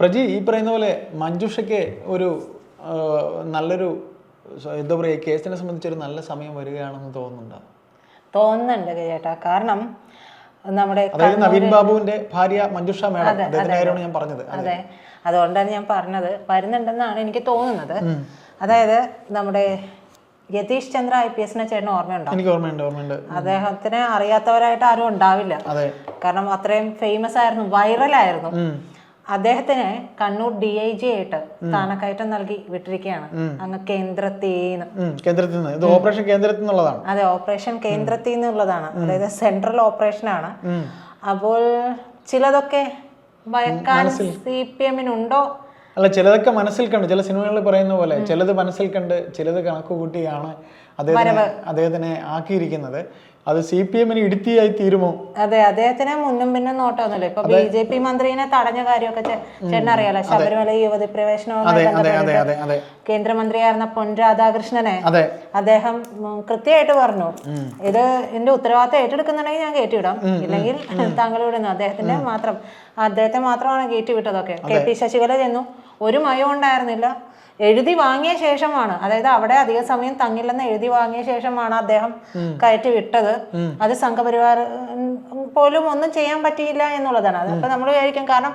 പ്രജി, ഈ പറയുന്ന പോലെ മഞ്ജുഷയ്ക്ക് ഒരു നല്ലൊരു എന്താ പറയുക, കേസിനെ സംബന്ധിച്ചൊരു നല്ല സമയം വരികയാണെന്ന് തോന്നുന്നുണ്ട് ചേട്ടാ. കാരണം നമ്മുടെ നവീൻ ബാബുവിന്റെ ഭാര്യ മഞ്ജുഷ മേഡം, അദ്ദേഹത്തിനായിരുന്നു ഞാൻ പറഞ്ഞത്. അതെ, അതുകൊണ്ടാണ് ഞാൻ പറഞ്ഞത് വരുന്നുണ്ടെന്നാണ് എനിക്ക് തോന്നുന്നത്. അതായത് നമ്മുടെ യതീഷ് ചന്ദ്ര IPS ചേട്ടന് ഓർമ്മയുണ്ടോ? എനിക്ക് ഓർമ്മയുണ്ട്. അദ്ദേഹത്തിനെ അറിയാത്തവരായിട്ട് ആരും ഉണ്ടാവില്ല. കാരണം അത്രയും ഫേമസ് ആയിരുന്നു, വൈറലായിരുന്നു. അദ്ദേഹത്തിന് കണ്ണൂർ DIG ആയിട്ട് സ്ഥാനക്കയറ്റം നൽകി വിട്ടിരിക്കുകയാണ് അങ്ങ് കേന്ദ്രത്തിൽ. ഓപ്പറേഷൻ കേന്ദ്രത്തിൽ നിന്നുള്ളതാണ്. അതെ, ഓപ്പറേഷൻ കേന്ദ്രത്തിൽ നിന്നുള്ളതാണ്. അതായത് സെൻട്രൽ ഓപ്പറേഷൻ ആണ്. അപ്പോൾ ചിലതൊക്കെ ഭയക്കാൻ CPM-നുണ്ടോ? അല്ല, ചിലതൊക്കെ മനസ്സിൽ കണ്ട്, ചില സിനിമകളിൽ പറയുന്ന പോലെ ചിലത് മനസ്സിൽ കണ്ട് ചിലത് കണക്ക് കൂട്ടിയാണ് അദ്ദേഹത്തിനെ ആക്കിയിരിക്കുന്നത്. അത് CPM-ന് ഇടുത്തിയായി തീരുമോ? അതെ, അദ്ദേഹത്തിന് മുന്നും പിന്നും നോട്ടമൊന്നുമില്ല. ഇപ്പൊ BJP മന്ത്രിനെ തടഞ്ഞ കാര്യമൊക്കെ ചേട്ടനറിയാലോ. ശബരിമല യുവതി പ്രവേശനവുമായി ബന്ധപ്പെട്ട് കേന്ദ്രമന്ത്രിയായിരുന്ന പൊൻ രാധാകൃഷ്ണനെ അദ്ദേഹം കൃത്യമായിട്ട് പറഞ്ഞു, ഇത് എന്റെ ഉത്തരവാദിത്തം ഏറ്റെടുക്കുന്നുണ്ടെങ്കിൽ ഞാൻ കയറ്റിവിടാം, ഇല്ലെങ്കിൽ താങ്കൾ വിടുന്നു. അദ്ദേഹത്തെ മാത്രമാണ് കയറ്റി വിട്ടതൊക്കെ. KP ശശികല ചെന്നു, ഒരു മയം ഉണ്ടായിരുന്നില്ല. എഴുതി വാങ്ങിയ ശേഷമാണ്, അതായത് അവിടെ അധിക സമയം തങ്ങില്ലെന്ന് എഴുതി വാങ്ങിയ ശേഷമാണ് അദ്ദേഹം കയറ്റി വിട്ടത്. അത് സംഘപരിവാർ പോലും ഒന്നും ചെയ്യാൻ പറ്റിയില്ല എന്നുള്ളതാണ്. അതൊക്കെ നമ്മൾ വിചാരിക്കും. കാരണം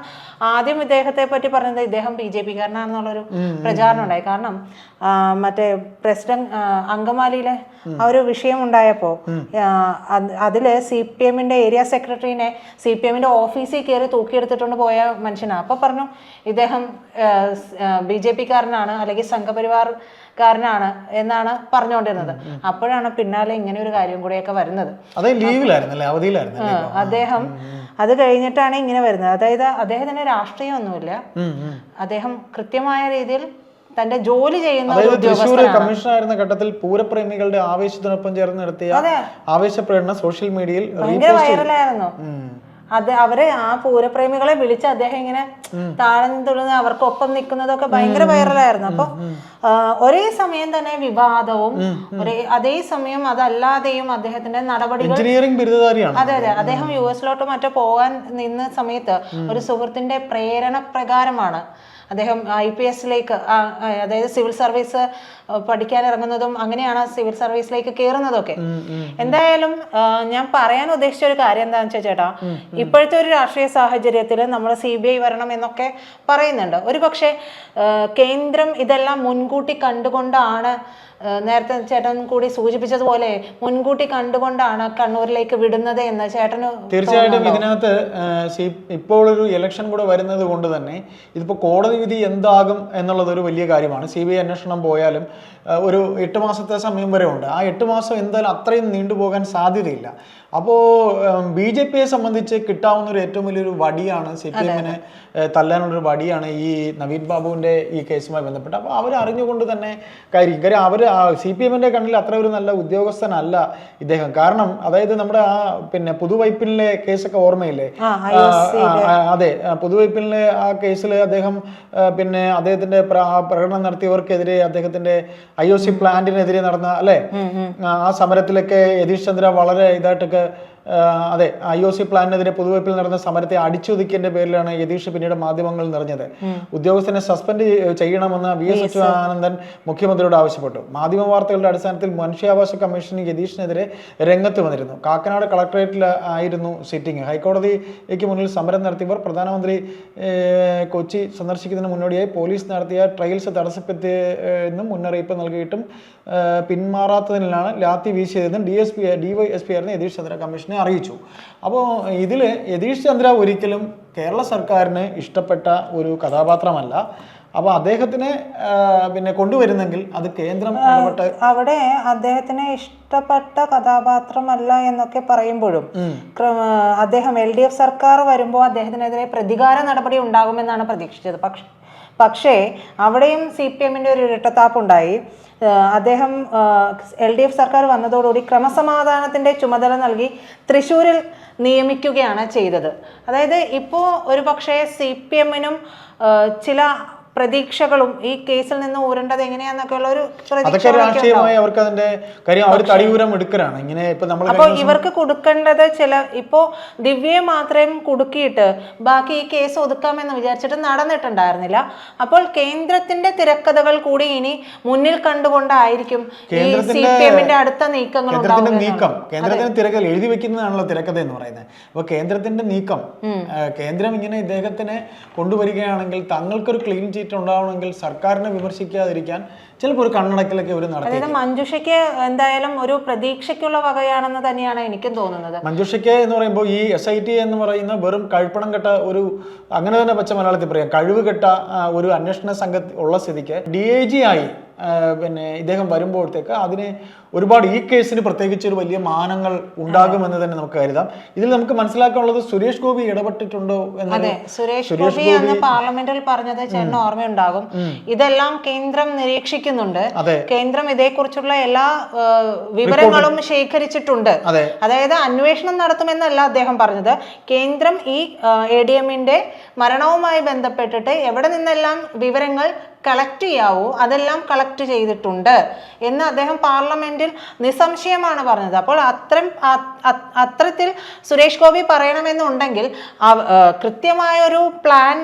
ആദ്യം ഇദ്ദേഹത്തെ പറ്റി പറഞ്ഞത് ഇദ്ദേഹം BJP-കാരനാണെന്നുള്ളൊരു പ്രചാരണം ഉണ്ടായി. കാരണം മറ്റേ പ്രസിഡന്റ് അങ്കമാലിയിലെ ആ ഒരു വിഷയം ഉണ്ടായപ്പോൾ അതില് CPM-ന്റെ ഏരിയ സെക്രട്ടറിനെ CPM-ന്റെ ഓഫീസിൽ കയറി തൂക്കിയെടുത്തിട്ടുണ്ട് പോയ മനുഷ്യനാണ്. അപ്പൊ പറഞ്ഞു ഇദ്ദേഹം BJP-കാരനാണ് അല്ലെങ്കിൽ സംഘപരിവാർക്കാരനാണ് എന്നാണ് പറഞ്ഞുകൊണ്ടിരുന്നത്. അപ്പോഴാണ് പിന്നാലെ ഇങ്ങനെ ഒരു കാര്യം കൂടെയൊക്കെ വരുന്നത്. അദ്ദേഹം അത് കഴിഞ്ഞിട്ടാണ് ഇങ്ങനെ വരുന്നത്. അതായത് അദ്ദേഹത്തിന് രാഷ്ട്രീയമൊന്നുമില്ല. അദ്ദേഹം കൃത്യമായ രീതിയിൽ തന്റെ ജോലി ചെയ്യുന്ന തൃശ്ശൂർ കമ്മീഷണറായിരുന്ന ഘട്ടത്തിൽ പൂരപ്രേമികളുടെ ആവേശത്തിനൊപ്പം ചേർന്ന് നടത്തിയ ആവേശപ്രകടനം സോഷ്യൽ മീഡിയയിൽ ഭയങ്കര വൈറലായിരുന്നു. അവരെ ആ പൂരപ്രേമികളെ വിളിച്ച് അദ്ദേഹം ഇങ്ങനെ താളം തുള്ളുന്ന അവർക്കൊപ്പം നിൽക്കുന്നതൊക്കെ ഭയങ്കര വൈറലായിരുന്നു. അപ്പൊ ഒരേ സമയം തന്നെ വിവാദവും അതേ സമയം അതല്ലാതെയും അദ്ദേഹത്തിന്റെ നടപടികൾ. അതെ, അദ്ദേഹം US-ലോട്ട് മറ്റോ പോകാൻ നിന്ന സമയത്ത് ഒരു സുഹൃത്തിന്റെ പ്രേരണ പ്രകാരമാണ് അദ്ദേഹം IPS-ലേക്ക്, അതായത് സിവിൽ സർവീസ് പഠിക്കാൻ ഇറങ്ങുന്നതും അങ്ങനെയാണ് സിവിൽ സർവീസിലേക്ക് കയറുന്നതൊക്കെ. എന്തായാലും ഞാൻ പറയാൻ ഉദ്ദേശിച്ച ഒരു കാര്യം എന്താണെന്ന് വെച്ചാൽ ചേട്ടാ, ഇപ്പോഴത്തെ ഒരു രാഷ്ട്രീയ സാഹചര്യത്തിൽ നമ്മൾ CBI വരണം എന്നൊക്കെ പറയുന്നുണ്ട്. ഒരു പക്ഷേ കേന്ദ്രം ഇതെല്ലാം മുൻകൂട്ടി കണ്ടുകൊണ്ടാണ്, നേരത്തെ ചേട്ടൻ കൂടി സൂചിപ്പിച്ചതുപോലെ മുൻകൂട്ടി കണ്ടുകൊണ്ടാണ് കണ്ണൂരിലേക്ക് വിടുന്നത് എന്ന് ചേട്ടന് തീർച്ചയായിട്ടും. ഇതിനകത്ത് ഇപ്പോൾ ഒരു ഇലക്ഷൻ കൂടെ വരുന്നത് കൊണ്ട് തന്നെ ഇതിപ്പോ കോടതി വിധി എന്താകും എന്നുള്ളത് ഒരു വലിയ കാര്യമാണ്. CBI അന്വേഷണം പോയാലും ഒരു 8 മാസത്തെ സമയം വരെ ഉണ്ട്. ആ 8 മാസം എന്തായാലും അത്രയും നീണ്ടുപോകാൻ സാധ്യതയില്ല. അപ്പോൾ BJP-യെ സംബന്ധിച്ച് കിട്ടാവുന്ന ഒരു ഏറ്റവും വലിയൊരു വടിയാണ്, CPM-നെ തല്ലാനുള്ളൊരു വടിയാണ് ഈ നവീൻ ബാബുവിൻ്റെ ഈ കേസുമായി ബന്ധപ്പെട്ട്. അപ്പോൾ അവരറിഞ്ഞുകൊണ്ട് തന്നെ കാര്യം അവർ CPM-ന്റെ കണ്ണിൽ അത്ര ഒരു നല്ല ഉദ്യോഗസ്ഥനല്ല ഇദ്ദേഹം. കാരണം അതായത് നമ്മുടെ പുതുവൈപ്പിനിലെ കേസൊക്കെ ഓർമ്മയില്ലേ? അതെ, പുതുവൈപ്പിനിലെ ആ കേസിൽ അദ്ദേഹം അദ്ദേഹത്തിന്റെ പ്രകടനം നടത്തിയവർക്കെതിരെ അദ്ദേഹത്തിന്റെ IOC പ്ലാന്റിനെതിരെ നടന്ന ആ സമരത്തിലൊക്കെ യതീഷ് ചന്ദ്ര വളരെ ഇതായിട്ടൊക്കെ അതെ IOC പ്ലാനിനെതിരെ പുതുവൈപ്പിൽ നടന്ന സമരത്തെ അടിച്ചൊതുക്കിയതിന്റെ പേരിലാണ് യതീഷ് പിന്നീട് മാധ്യമങ്ങളിൽ നിറഞ്ഞത്. ഉദ്യോഗസ്ഥനെ സസ്പെൻഡ് ചെയ്യണമെന്ന് VS അച്യുതാനന്ദൻ മുഖ്യമന്ത്രിയോട് ആവശ്യപ്പെട്ടു. മാധ്യമ വാർത്തകളുടെ അടിസ്ഥാനത്തിൽ മനുഷ്യാവകാശ കമ്മീഷൻ യതീഷിനെതിരെ രംഗത്ത് വന്നിരുന്നു. കാക്കനാട് കളക്ടറേറ്റിൽ ആയിരുന്നു സിറ്റിംഗ്. ഹൈക്കോടതിക്ക് മുന്നിൽ സമരം നടത്തിയവർ പ്രധാനമന്ത്രി കൊച്ചി സന്ദർശിക്കുന്നതിന് മുന്നോടിയായി പോലീസ് നടത്തിയ ട്രയൽസ് തടസ്സപ്പെടുത്തിയെന്നും മുന്നറിയിപ്പ് നൽകിയിട്ടും പിന്മാറാത്തതിനാണ് ലാത്തി വീശിയതെന്നും DYSP ആയിരുന്ന യതീഷ് ചന്ദ്ര കമ്മീഷനെ അറിയിച്ചു. അപ്പോൾ ഇതിൽ യതീഷ് ചന്ദ്ര ഒരിക്കലും കേരള സർക്കാരിന് ഇഷ്ടപ്പെട്ട ഒരു കഥാപാത്രമല്ല. അപ്പോൾ അദ്ദേഹത്തിനെ കൊണ്ടുവരുന്നെങ്കിൽ അത് കേന്ദ്രം ഇടപെട്ട്. അവിടെ അദ്ദേഹത്തിന് ഇഷ്ടപ്പെട്ട കഥാപാത്രമല്ല എന്നൊക്കെ പറയുമ്പോഴും അദ്ദേഹം LDF സർക്കാർ വരുമ്പോൾ അദ്ദേഹത്തിനെതിരെ പ്രതികാര നടപടി ഉണ്ടാകുമെന്നാണ് പ്രതീക്ഷിച്ചത്. പക്ഷേ അവിടെയും CPM-ന്റെ ഒരു ഇരട്ടത്താപ്പുണ്ടായി. അദ്ദേഹം LDF സർക്കാർ വന്നതോടുകൂടി ക്രമസമാധാനത്തിന്റെ ചുമതല നൽകി തൃശ്ശൂരിൽ നിയമിക്കുകയാണ് ചെയ്തത്. അതായത് ഇപ്പോൾ ഒരു പക്ഷേ CPM-നും ചില പ്രതീക്ഷകളും ഈ കേസിൽ നിന്ന് ഊരേണ്ടത് എങ്ങനെയാന്നൊക്കെയുള്ള ഒരു അതൊക്കെ രാഷ്ട്രീയമായി അവർക്ക് അതിന്റെ കാര്യം അവർ തടിയൂരം എടുക്കലാണ് ഇങ്ങനെ. ഇപ്പൊ നമ്മൾ അപ്പോൾ ഇവർക്ക് കൊടുക്കേണ്ടത് ഇപ്പോ ദിവ്യയെ മാത്രം കുടുക്കിയിട്ട് ബാക്കി ഈ കേസ് ഒതുക്കാമെന്ന് വിചാരിച്ചിട്ട് നടന്നിട്ടുണ്ടായിരുന്നില്ല. അപ്പോൾ കേന്ദ്രത്തിന്റെ തിരക്കഥകൾ കൂടി ഇനി മുന്നിൽ കണ്ടുകൊണ്ടായിരിക്കും CPM-ന്റെ അടുത്ത നീക്കങ്ങൾ കേന്ദ്രത്തിന്റെ തിരക്കഥ എഴുതി വെക്കുന്നതാണല്ലോ തിരക്കഥ എന്ന് പറയുന്നത്. അപ്പൊ കേന്ദ്രത്തിന്റെ നീക്കം, കേന്ദ്രം ഇങ്ങനെ ഇദ്ദേഹത്തിനെ കൊണ്ടുവരികയാണെങ്കിൽ തങ്ങൾക്കൊരു ക്ലീൻ ചീറ്റ് ഉണ്ടാവണമെങ്കിൽ സർക്കാരിനെ വിമർശിക്കാതിരിക്കാൻ ചിലപ്പോൾ ഒരു കണ്ണടക്കലൊക്കെ അവർ നടത്തി. അതായത് മഞ്ജുഷയ്ക്ക് എന്തായാലും ഒരു പ്രതീക്ഷയ്ക്കുള്ള വകയാണെന്ന് തന്നെയാണ് എനിക്കും തോന്നുന്നത്. മഞ്ജുഷയ്ക്ക് എന്ന് പറയുമ്പോൾ ഈ SIT എന്ന് പറയുന്ന വെറും കഴിപ്പണം കെട്ട ഒരു, അങ്ങനെ തന്നെ പച്ച മലയാളത്തിൽ പറയാം, കഴിവ് കെട്ട ഒരു അന്വേഷണ സംഘം ഉള്ള സ്ഥിതിക്ക് DIG ആയി പിന്നെ ഇദ്ദേഹം വരുമ്പോഴത്തേക്ക് അതിന് ഒരുപാട് ഈ കേസിന് പ്രത്യേകിച്ച് ഒരു വലിയ മാനങ്ങൾ ഉണ്ടാകുമെന്ന് തന്നെ നമുക്ക് കരുതാം. ഇതിൽ നമുക്ക് മനസ്സിലാക്കാനുള്ളത് സുരേഷ് ഗോപി ഇടപെട്ടിട്ടുണ്ടോ എന്നത്. സുരേഷ് ഗോപി അന്ന് പാർലമെന്റിൽ പറഞ്ഞത് ചേട്ടന് ഓർമ്മയുണ്ടാകും. ഇതെല്ലാം കേന്ദ്രം നിരീക്ഷിക്കുന്നുണ്ട്, കേന്ദ്രം ഇതേക്കുറിച്ചുള്ള എല്ലാ വിവരങ്ങളും ശേഖരിച്ചിട്ടുണ്ട്. അതായത് അന്വേഷണം നടത്തുമെന്നല്ല അദ്ദേഹം പറഞ്ഞത്, കേന്ദ്രം ഈ ADM-ന്റെ മരണവുമായി ബന്ധപ്പെട്ടിട്ട് എവിടെ നിന്നെല്ലാം വിവരങ്ങൾ കളക്ട് ചെയ്യാവൂ അതെല്ലാം കളക്ട് ചെയ്തിട്ടുണ്ട് എന്ന് അദ്ദേഹം പാർലമെന്റിൽ നിസ്സംശയമാണ് പറഞ്ഞത്. അപ്പോൾ അത്തരത്തിൽ സുരേഷ് ഗോപി പറയണമെന്നുണ്ടെങ്കിൽ കൃത്യമായ ഒരു പ്ലാൻ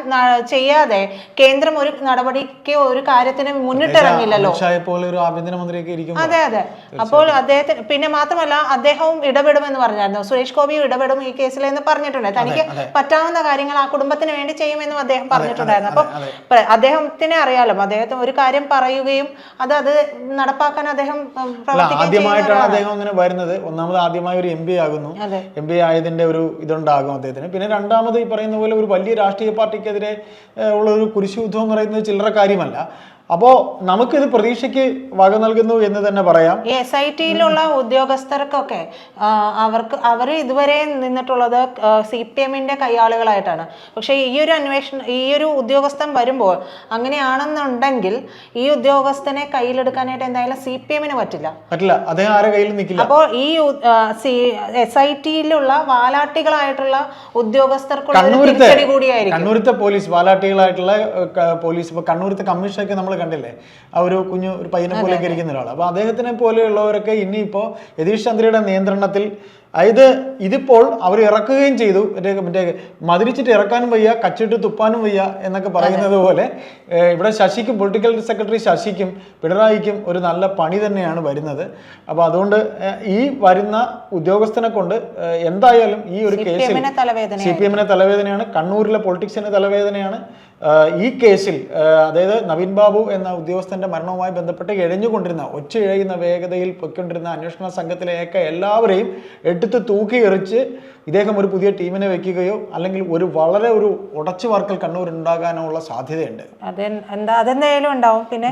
ചെയ്യാതെ കേന്ദ്രം ഒരു നടപടിക്ക് ഒരു കാര്യത്തിന് മുന്നിട്ടിറങ്ങില്ലല്ലോ. അതെ. അപ്പോൾ അദ്ദേഹത്തിന് പിന്നെ മാത്രമല്ല അദ്ദേഹവും ഇടപെടുമെന്ന് പറഞ്ഞായിരുന്നു. സുരേഷ് ഗോപിയും ഇടപെടും ഈ കേസിൽ എന്ന് പറഞ്ഞിട്ടുണ്ട്. തനിക്ക് പറ്റാവുന്ന കാര്യങ്ങൾ ആ കുടുംബത്തിന് വേണ്ടി ചെയ്യുമെന്നും അദ്ദേഹം പറഞ്ഞിട്ടുണ്ടായിരുന്നു. അപ്പൊ അദ്ദേഹത്തിന് അറിയാലോ, അദ്ദേഹത്തിന് ഒരു കാര്യം പറയുകയും അത് നടപ്പാക്കാൻ അദ്ദേഹം ആദ്യമായിട്ടാണ് അദ്ദേഹം അങ്ങനെ വരുന്നത്. ഒന്നാമത് ആദ്യമായി ഒരു MP ആകുന്നു. MP ആയതിന്റെ ഒരു ഇതുണ്ടാകും അദ്ദേഹത്തിന്. പിന്നെ രണ്ടാമത് ഈ പറയുന്ന പോലെ ഒരു വലിയ രാഷ്ട്രീയ പാർട്ടിക്കെതിരെ ഉള്ള ഒരു കുരിശുയുദ്ധം എന്ന് പറയുന്നത് ചില്ലറ കാര്യമല്ല. അപ്പോ നമുക്കിത് പ്രതീക്ഷയ്ക്ക് വക നൽകുന്നു എന്ന് തന്നെ പറയാം. SIT-യിലുള്ള ഉദ്യോഗസ്ഥർക്കൊക്കെ അവർ ഇതുവരെ നിന്നിട്ടുള്ളത് CPM-ന്റെ കയ്യാളുകളായിട്ടാണ്. പക്ഷെ ഈ ഒരു ഉദ്യോഗസ്ഥൻ വരുമ്പോൾ അങ്ങനെയാണെന്നുണ്ടെങ്കിൽ ഈ ഉദ്യോഗസ്ഥനെ കയ്യിലെടുക്കാനായിട്ട് എന്തായാലും CPM-ന് പറ്റില്ല. അദ്ദേഹം ആരെ കയ്യിലും നിൽക്കില്ല. അപ്പോൾ ഈ SIT-യിലുള്ള വാലാട്ടികളായിട്ടുള്ള ഉദ്യോഗസ്ഥർക്കുള്ള തിരിച്ചടി കൂടിയായിരിക്കും. കണ്ണൂരത്തെ പോലീസ് വാലാട്ടികളായിട്ടുള്ള പോലീസ്, ഇപ്പൊ കണ്ണൂരത്തെ കമ്മീഷനൊക്കെ നമ്മൾ കണ്ടില്ലേ, ആ ഒരു ഒരു പയ്യനെ പോലെയൊക്കെ ഇരിക്കുന്ന ഒരാൾ. അപ്പൊ അദ്ദേഹത്തിനെ പോലെയുള്ളവരൊക്കെ ഇനിയിപ്പോ യതീഷ് ചന്ദ്രയുടെ നിയന്ത്രണത്തിൽ, അതായത് ഇതിപ്പോൾ അവർ ഇറക്കുകയും ചെയ്തു. മറ്റേ മതിരിച്ചിട്ട് ഇറക്കാനും വയ്യ, കച്ചിട്ട് തുപ്പാനും വയ്യ എന്നൊക്കെ പറയുന്നത് പോലെ ഇവിടെ ശശിക്കും, പൊളിറ്റിക്കൽ സെക്രട്ടറി ശശിക്കും പിണറായിക്കും ഒരു നല്ല പണി തന്നെയാണ് വരുന്നത്. അപ്പോൾ അതുകൊണ്ട് ഈ വരുന്ന ഉദ്യോഗസ്ഥനെ കൊണ്ട് എന്തായാലും ഈ ഒരു കേസിൽ CPM-ന് തലവേദനയാണ്, കണ്ണൂരിലെ പൊളിറ്റിക്സിന് തലവേദനയാണ്. ഈ കേസിൽ അതായത് നവീൻ ബാബു എന്ന ഉദ്യോഗസ്ഥന്റെ മരണവുമായി ബന്ധപ്പെട്ട് ഇഴഞ്ഞുകൊണ്ടിരുന്ന, ഒച്ചയിഴയുന്ന വേഗതയിൽ പൊയ്ക്കൊണ്ടിരുന്ന അന്വേഷണ സംഘത്തിലേക്ക് എല്ലാവരെയും എടുത്ത് തൂക്കി എറിച്ച് ഇദ്ദേഹം ഒരു പുതിയ ടീമിനെ വെക്കുകയോ അല്ലെങ്കിൽ വളരെ ഒരു ഉടച്ചു വാർക്കൽ കണ്ണൂർ ഉണ്ടാകാനുള്ള സാധ്യതയുണ്ട്. അതെന്തായാലും ഉണ്ടാവും. പിന്നെ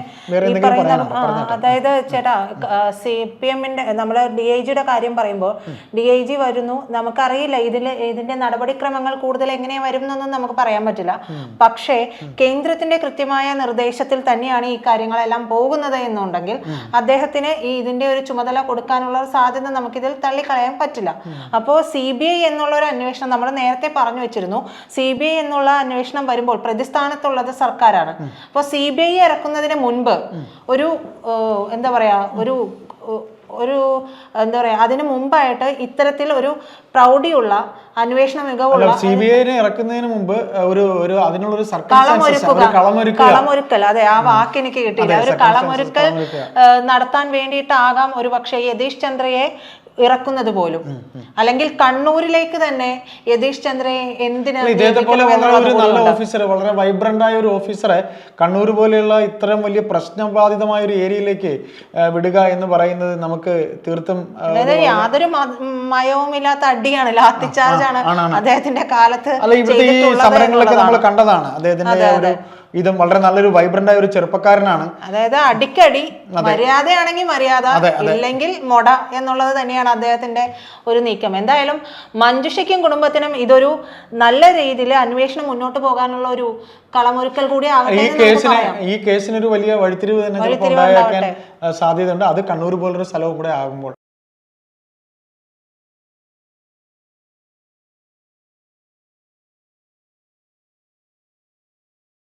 അതായത് ചേട്ടാ, CPM-ന്റെ നമ്മള് DIG-യുടെ കാര്യം പറയുമ്പോൾ DIG വരുന്നു, നമുക്കറിയില്ല ഇതിന്റെ നടപടിക്രമങ്ങൾ കൂടുതൽ എങ്ങനെ വരും എന്നൊന്നും നമുക്ക് പറയാൻ പറ്റില്ല. പക്ഷേ കേന്ദ്രത്തിന്റെ കൃത്യമായ നിർദ്ദേശത്തിൽ തന്നെയാണ് ഈ കാര്യങ്ങളെല്ലാം പോകുന്നത് എന്നുണ്ടെങ്കിൽ അദ്ദേഹത്തിന് ഇതിന്റെ ഒരു ചുമതല കൊടുക്കാനുള്ള സാധ്യത നമുക്കിതിൽ തള്ളിക്കളയാൻ പറ്റില്ല. അപ്പോൾ CBI എന്നുള്ള ഒരു അന്വേഷണം നമ്മൾ നേരത്തെ പറഞ്ഞു വെച്ചിരുന്നു. CBI എന്നുള്ള അന്വേഷണം വരുമ്പോൾ പ്രതിസ്ഥാനത്തുള്ളത് സർക്കാരാണ്. അപ്പോൾ CBI ഇറക്കുന്നതിന് മുൻപ് ഒരു എന്താ പറയാ അതിനു മുമ്പായിട്ട് ഇത്തരത്തിൽ ഒരു പ്രൗഢിയുള്ള അന്വേഷണ മികവുള്ള CBI-നെ ഇറക്കുന്നതിന് മുമ്പ് അതിനുള്ളൊരു കളമൊരുക്കൽ, അതെ, ആ വാക്ക് എനിക്ക് കിട്ടിയില്ല. ഒരു കളമൊരുക്കൽ നടത്താൻ വേണ്ടിയിട്ടാകാം ഒരു പക്ഷേ യതീഷ് ചന്ദ്രയെ ഇറക്കുന്നത് പോലും. അല്ലെങ്കിൽ കണ്ണൂരിലേക്ക് തന്നെ യതീഷ് ചന്ദ്രയെ ഇതേപോലെ വളരെ നല്ല ഓഫീസറെ, വളരെ വൈബ്രന്റ് ആയ ഒരു ഓഫീസറെ കണ്ണൂർ പോലെയുള്ള ഇത്രയും വലിയ പ്രശ്നബാധിതമായ ഒരു ഏരിയയിലേക്ക് വിടുക എന്ന് പറയുന്നത് നമുക്ക് തീർത്തും യാതൊരു മയവുമില്ലാത്ത അടിയാണ്, ലാത്തി ചാർജ് ആണ് അദ്ദേഹത്തിന്റെ കാലത്ത്. ഇവിടുത്തെ ഈ സമരങ്ങളൊക്കെ നമ്മൾ കണ്ടതാണ്. അദ്ദേഹത്തിന്റെ ഇതും വളരെ നല്ലൊരു വൈബ്രന്റ് ആയ ഒരു ചെറുപ്പക്കാരനാണ്. അതായത് അടിക്കടി, മര്യാദയാണെങ്കിൽ മര്യാദ, ഇല്ലെങ്കിൽ മൊട എന്നുള്ളത് തന്നെയാണ് അദ്ദേഹത്തിന്റെ ഒരു നീക്കം. എന്തായാലും മഞ്ജുഷയ്ക്കും കുടുംബത്തിനും ഇതൊരു നല്ല രീതിയിൽ അന്വേഷണം മുന്നോട്ട് പോകാനുള്ള ഒരു കളമൊരുക്കൽ കൂടി ആകട്ടെ. ഈ കേസിനൊരു വലിയ വഴിത്തിരിവ് തന്നെ ഉണ്ടാക്കാൻ സാധ്യതയുണ്ട്. അത് കണ്ണൂർ പോലൊരു സ്ഥലവും കൂടെ ആകുമ്പോൾ.